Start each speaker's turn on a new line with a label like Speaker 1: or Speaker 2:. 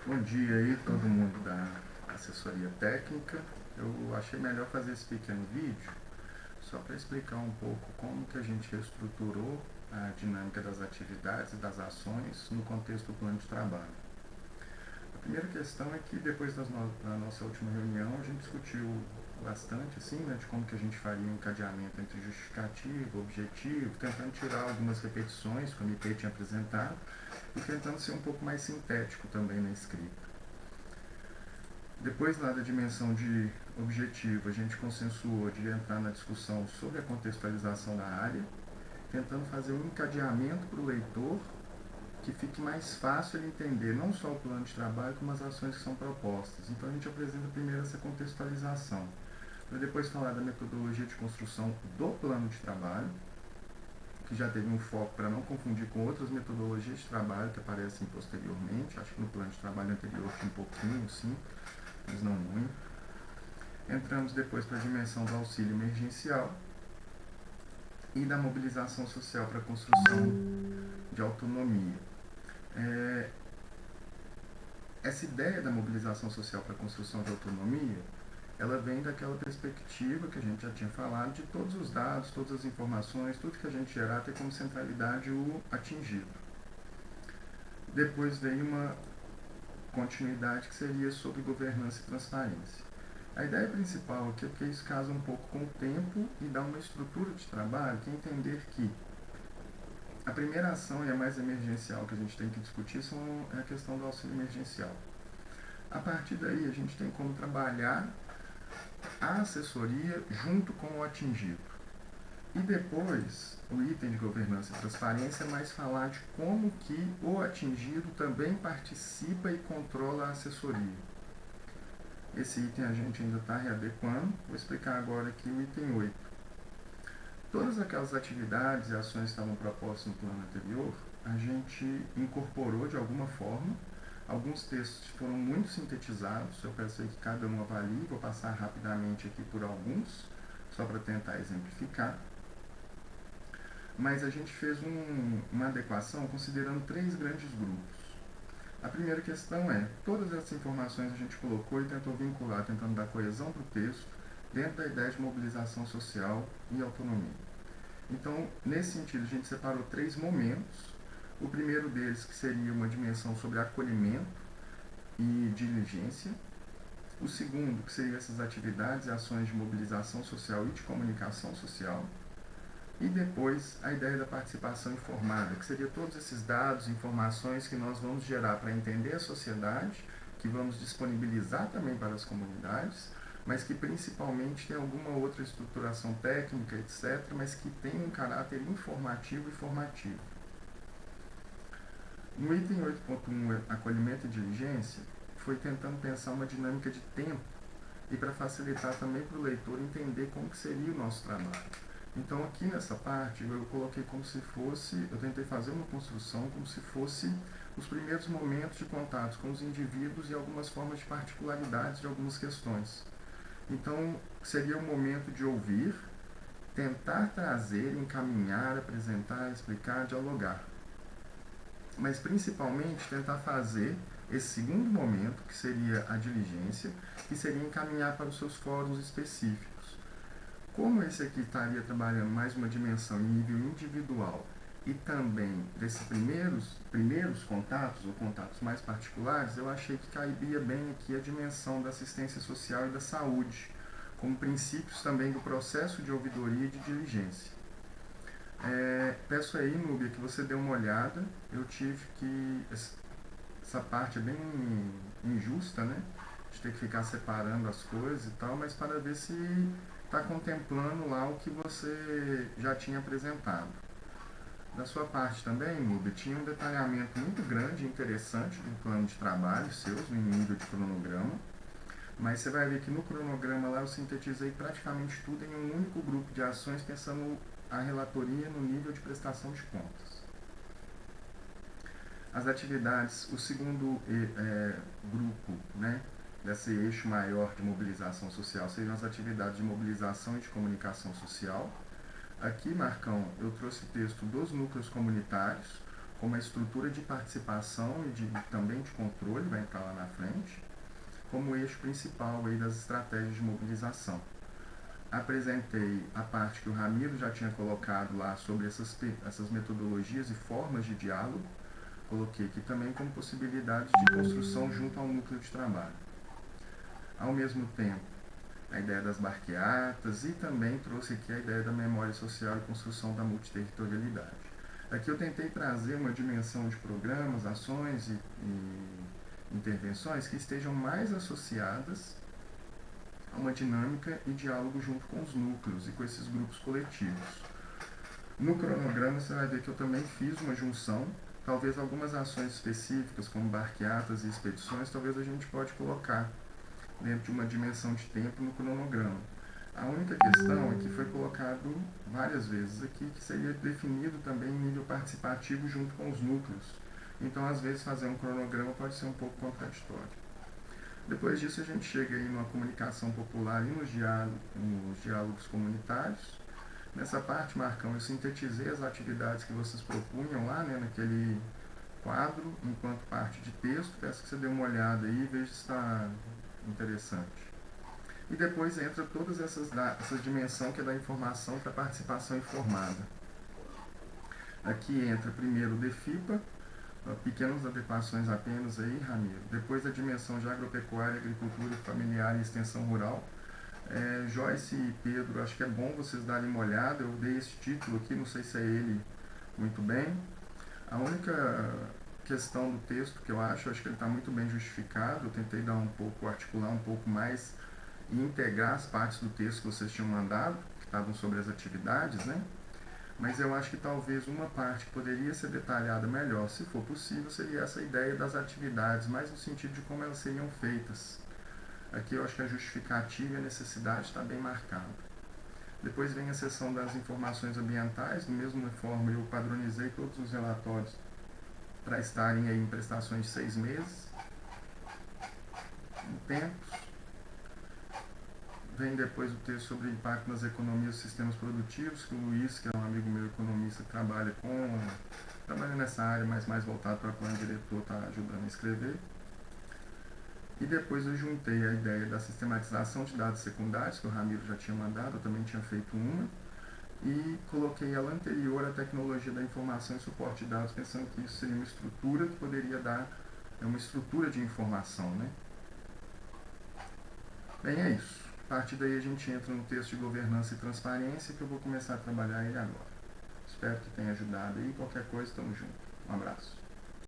Speaker 1: Bom dia aí, todo mundo da assessoria técnica. Eu achei melhor fazer esse pequeno vídeo só para explicar um pouco como que a gente reestruturou a dinâmica das atividades e das ações no contexto do plano de trabalho. A primeira questão é que depois da nossa última reunião a gente discutiu bastante assim, né, de como que a gente faria um encadeamento entre justificativo, objetivo, tentando tirar algumas repetições que o MP tinha apresentado e tentando ser um pouco mais sintético também na escrita. Depois lá da dimensão de objetivo, a gente consensuou de entrar na discussão sobre a contextualização da área, tentando fazer um encadeamento para o leitor que fique mais fácil ele entender não só o plano de trabalho, como as ações que são propostas. Então a gente apresenta primeiro essa contextualização, para depois falar da metodologia de construção do plano de trabalho, que já teve um foco para não confundir com outras metodologias de trabalho que aparecem posteriormente. Acho que no plano de trabalho anterior tinha um pouquinho, sim, mas não muito. Entramos depois para a dimensão do auxílio emergencial e da mobilização social para a construção de autonomia. Essa ideia da mobilização social para a construção de autonomia, ela vem daquela perspectiva que a gente já tinha falado, de todos os dados, todas as informações, tudo que a gente gerar ter como centralidade o atingido. Depois veio uma continuidade que seria sobre governança e transparência. A ideia principal aqui é porque isso casa um pouco com o tempo e dá uma estrutura de trabalho, que é entender que a primeira ação e a mais emergencial que a gente tem que discutir é a questão do auxílio emergencial. A partir daí, a gente tem como trabalhar a assessoria junto com o atingido. E depois, o item de governança e transparência é mais falar de como que o atingido também participa e controla a assessoria. Esse item a gente ainda está readequando. Vou explicar agora aqui o item 8. Todas aquelas atividades e ações que estavam propostas no plano anterior, a gente incorporou de alguma forma. Alguns textos foram muito sintetizados, eu peço que cada um avalie, vou passar rapidamente aqui por alguns, só para tentar exemplificar. Mas a gente fez uma adequação considerando 3 grandes grupos. A primeira questão é, todas essas informações a gente colocou e tentou vincular, tentando dar coesão para o texto, dentro da ideia de mobilização social e autonomia. Então, nesse sentido, a gente separou 3 momentos. O primeiro deles, que seria uma dimensão sobre acolhimento e diligência. O segundo, que seria essas atividades e ações de mobilização social e de comunicação social. E depois, a ideia da participação informada, que seria todos esses dados, informações que nós vamos gerar para entender a sociedade, que vamos disponibilizar também para as comunidades, mas que principalmente tem alguma outra estruturação técnica, etc., mas que tem um caráter informativo e formativo. No item 8.1, acolhimento e diligência, foi tentando pensar uma dinâmica de tempo e para facilitar também para o leitor entender como que seria o nosso trabalho. Então aqui nessa parte eu coloquei como se fosse, eu tentei fazer uma construção como se fosse os primeiros momentos de contato com os indivíduos e algumas formas de particularidades de algumas questões. Então seria o momento de ouvir, tentar trazer, encaminhar, apresentar, explicar, dialogar. Mas principalmente tentar fazer esse segundo momento, que seria a diligência, que seria encaminhar para os seus fóruns específicos. Como esse aqui estaria trabalhando mais uma dimensão em nível individual e também desses primeiros contatos, ou contatos mais particulares, eu achei que cabia bem aqui a dimensão da assistência social e da saúde, como princípios também do processo de ouvidoria e de diligência. Peço aí, Núbia, que você dê uma olhada. Eu tive que... Essa parte é bem injusta, né? De ter que ficar separando as coisas e tal, mas para ver se está contemplando lá o que você já tinha apresentado. Da sua parte também, Núbia, tinha um detalhamento muito grande e interessante do plano de trabalho seus, no nível de cronograma, mas você vai ver que no cronograma lá eu sintetizei praticamente tudo em um único grupo de ações, pensando a relatoria no nível de prestação de contas. As atividades, o segundo grupo, né, desse eixo maior de mobilização social, seriam as atividades de mobilização e de comunicação social. Aqui, Marcão, eu trouxe texto dos núcleos comunitários, como a estrutura de participação e também de controle, vai entrar lá na frente, como eixo principal aí das estratégias de mobilização. Apresentei a parte que o Ramiro já tinha colocado lá sobre essas metodologias e formas de diálogo. Coloquei aqui também como possibilidade de construção junto ao núcleo de trabalho. Ao mesmo tempo, a ideia das barqueatas e também trouxe aqui a ideia da memória social e construção da multiterritorialidade. Aqui eu tentei trazer uma dimensão de programas, ações e intervenções que estejam mais associadas a uma dinâmica e diálogo junto com os núcleos e com esses grupos coletivos. No cronograma você vai ver que eu também fiz uma junção, talvez algumas ações específicas como barqueatas e expedições, talvez a gente pode colocar dentro de uma dimensão de tempo no cronograma. A única questão é que foi colocado várias vezes aqui que seria definido também em nível participativo junto com os núcleos. Então, às vezes, fazer um cronograma pode ser um pouco contraditório. Depois disso, a gente chega aí numa comunicação popular e nos diálogos comunitários. Nessa parte, Marcão, eu sintetizei as atividades que vocês propunham lá, né, naquele quadro, enquanto parte de texto. Peço que você dê uma olhada aí e veja se está interessante. E depois entra todas essa dimensão que é da informação para a participação informada. Aqui entra primeiro o DEFIPA, pequenas adequações apenas aí, Ramiro. Depois a dimensão de agropecuária, agricultura familiar e extensão rural. Joyce e Pedro, acho que é bom vocês darem uma olhada. Eu dei esse título aqui, não sei se é ele muito bem. A única questão do texto que eu acho que ele está muito bem justificado. Eu tentei articular um pouco mais e integrar as partes do texto que vocês tinham mandado, que estavam sobre as atividades, né? Mas eu acho que talvez uma parte que poderia ser detalhada melhor, se for possível, seria essa ideia das atividades, mais no sentido de como elas seriam feitas. Aqui eu acho que a justificativa e a necessidade está bem marcada. Depois vem a seção das informações ambientais. Da mesma forma, eu padronizei todos os relatórios para estarem aí em prestações de 6 meses, em tempos. Vem depois o texto sobre impacto nas economias e sistemas produtivos, que o Luiz, que é um amigo meu economista, trabalha nessa área, mas mais voltado para plano diretor, está ajudando a escrever. E depois eu juntei a ideia da sistematização de dados secundários, que o Ramiro já tinha mandado, eu também tinha feito uma, e coloquei ela anterior à tecnologia da informação e suporte de dados, pensando que isso seria uma estrutura que poderia dar uma estrutura de informação, né? Bem, é isso. A partir daí a gente entra no texto de governança e transparência, que eu vou começar a trabalhar ele agora. Espero que tenha ajudado aí. Qualquer coisa, estamos juntos. Um abraço.